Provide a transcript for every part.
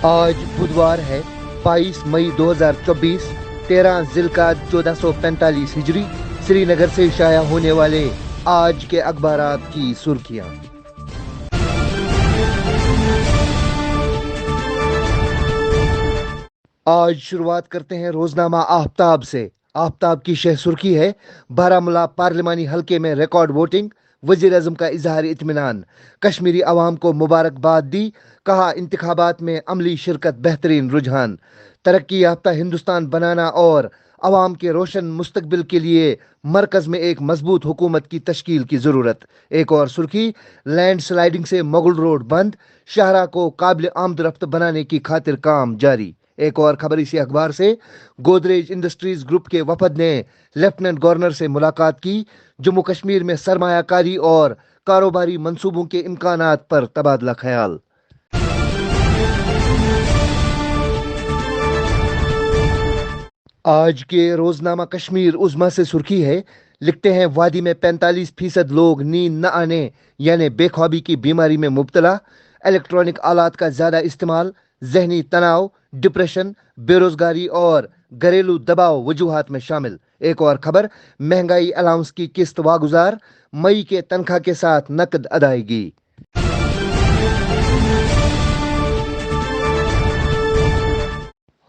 آج بدوار ہے 22 مئی 2024، 13 ذی-القعدہ 1445 ہجری۔ سری نگر سے شائع ہونے والے آج کے اخبارات کی سرخیاں۔ آج شروعات کرتے ہیں روزنامہ آفتاب سے۔ آفتاب کی شہ سرخی ہے: بارہمولہ پارلیمانی حلقے میں ریکارڈ ووٹنگ، وزیر اعظم کا اظہار اطمینان۔ کشمیری عوام کو مبارکباد دی، کہا انتخابات میں عملی شرکت بہترین رجحان۔ ترقی یافتہ ہندوستان بنانا اور عوام کے روشن مستقبل کے لیے مرکز میں ایک مضبوط حکومت کی تشکیل کی ضرورت۔ ایک اور سرخی: لینڈ سلائیڈنگ سے مغل روڈ بند، شاہراہ کو قابل آمد رفت بنانے کی خاطر کام جاری۔ ایک اور خبر اسی اخبار سے: گودریج انڈسٹریز گروپ کے وفد نے لیفٹیننٹ گورنر سے ملاقات کی، جموں کشمیر میں سرمایہ کاری اور کاروباری منصوبوں کے امکانات پر تبادلہ خیال۔ آج کے روزنامہ کشمیر عظمیٰ سے سرخی ہے: لکھتے ہیں وادی میں 45% لوگ نیند نہ آنے یعنی بے خوابی کی بیماری میں مبتلا۔ الیکٹرانک آلات کا زیادہ استعمال ذہنی تناؤ، ڈپریشن، بے روزگاری اور گھریلو دباؤ وجوہات میں شامل۔ ایک اور خبر: مہنگائی الاؤنس کی قسط واگزار، مئی کے تنخواہ کے ساتھ نقد ادائیگی۔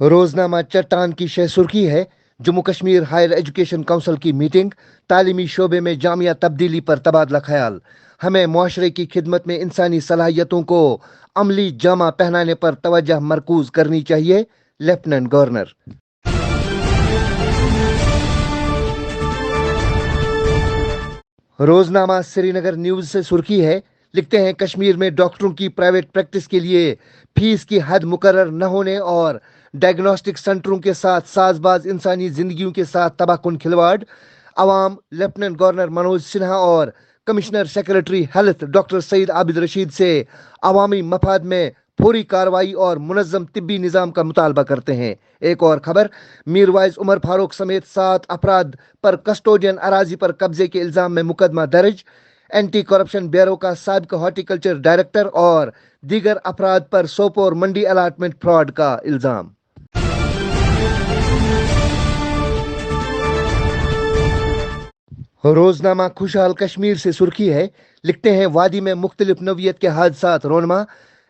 روزنامہ چٹان کی شہ سرخی ہے: Jammu Kashmir higher education council کی میٹنگ، تعلیمی شعبے میں جامعہ تبدیلی پر تبادلہ خیال۔ ہمیں معاشرے کی خدمت میں انسانی صلاحیتوں کو عملی جامہ پہنانے پر توجہ مرکوز کرنی چاہیے، لیفٹیننٹ گورنر۔ روزنامہ سری نگر نیوز سے سرخی ہے: لکھتے ہیں کشمیر میں ڈاکٹروں کی پرائیویٹ پریکٹس کے لیے فیس کی حد مقرر نہ ہونے اور ڈائگنوسٹک سینٹروں کے ساتھ ساز باز انسانی زندگیوں کے ساتھ تباہ کن کھلواڑ۔ عوام لیفٹیننٹ گورنر منوج سنہا اور کمشنر سیکرٹری ہیلتھ ڈاکٹر سعید عابد رشید سے عوامی مفاد میں فوری کارروائی اور منظم طبی نظام کا مطالبہ کرتے ہیں۔ ایک اور خبر: میر وائز عمر فاروق سمیت 7 افراد پر کسٹوڈین اراضی پر قبضے کے الزام میں مقدمہ درج۔ اینٹی کرپشن بیورو کا سابق ہارٹی کلچر ڈائریکٹر اور دیگر افراد پر سوپور منڈی الاٹمنٹ فراڈ کا الزام۔ روزنامہ خوشحال کشمیر سے سرخی ہے: لکھتے ہیں وادی میں مختلف نوعیت کے حادثات رونما،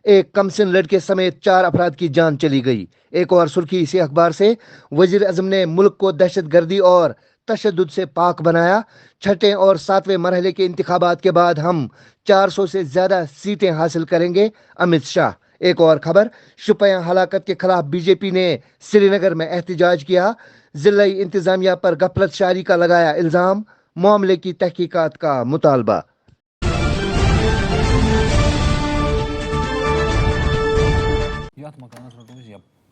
ایک کمسن لڑکے سمیت 4 افراد کی جان چلی گئی۔ ایک اور سرخی اسی اخبار سے: وزیر اعظم نے ملک کو دہشت گردی اور تشدد سے پاک بنایا، چھٹے اور 7ویں مرحلے کے انتخابات کے بعد ہم 400 سے زیادہ سیٹیں حاصل کریں گے، امت شاہ۔ ایک اور خبر: شوپیاں ہلاکت کے خلاف بی جے پی نے سری نگر میں احتجاج کیا، ضلعی انتظامیہ پر غفلت شعاری کا لگایا الزام، معاملے کی تحقیقات کا مطالبہ۔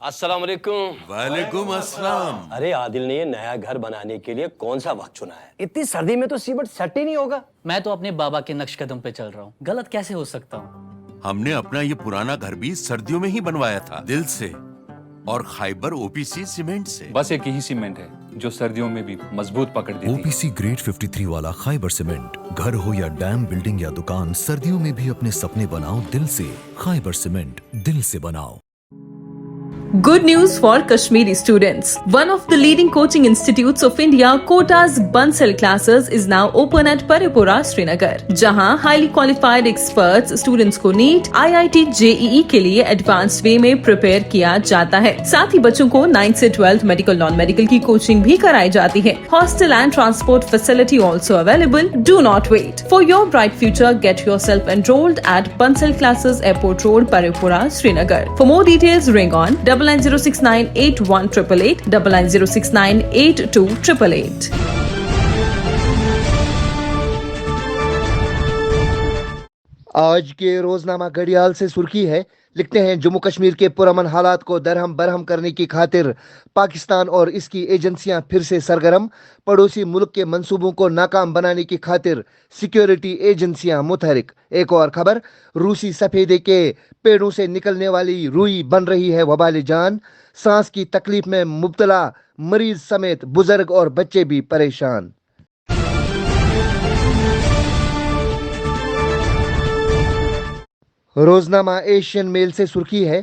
السلام علیکم۔ وعلیکم السلام۔ ارے عادل نے یہ نیا گھر بنانے کے لیے کون سا وقت چنا ہے؟ اتنی سردی میں تو سیمنٹ سیٹ ہی نہیں ہوگا۔ میں تو اپنے بابا کے نقش قدم پہ چل رہا ہوں، غلط کیسے ہو سکتا ہوں؟ ہم نے اپنا یہ پرانا گھر بھی سردیوں میں ہی بنوایا تھا، دل سے، اور خیبر او پی سی سیمنٹ سے۔ بس ایک ہی سیمنٹ ہے جو سردیوں میں بھی مضبوط پکڑ دیتی ہے۔ او پی سی گریڈ 53 والا خیبر سیمنٹ، گھر ہو یا ڈیم، بلڈنگ یا دکان، سردیوں میں بھی اپنے سپنے بناؤ دل سے۔ خیبر سیمنٹ، دل سے بناؤ۔ Good news for Kashmiri students. One of the leading coaching institutes of India, Kota's Bansal classes is now open at Paripura, Srinagar, جہاں highly qualified experts students کو NEET, IIT, JEE کے لیے advanced way میں prepare کیا جاتا ہے۔ ساتھ ہی بچوں کو 9 سے 12 میڈیکل نان میڈیکل کی کوچنگ بھی کرائی جاتی ہے۔ Hostel and transport facility also available. Do not wait. For your bright future, get yourself enrolled at Bansal classes, Airport Road, Paripura, Srinagar. For more details, ring on 9906981888, 9906982888. آج کے روزنامہ گھڑیال سے سرخی ہے: لکھتے ہیں جموں کشمیر کے پرامن حالات کو درہم برہم کرنے کی خاطر پاکستان اور اس کی ایجنسیاں پھر سے سرگرم، پڑوسی ملک کے منصوبوں کو ناکام بنانے کی خاطر سیکیورٹی ایجنسیاں متحرک۔ ایک اور خبر: روسی سفیدے کے پیڑوں سے نکلنے والی روئی بن رہی ہے وبال جان، سانس کی تکلیف میں مبتلا مریض سمیت بزرگ اور بچے بھی پریشان۔ روزنامہ ایشین میل سے سرخی ہے: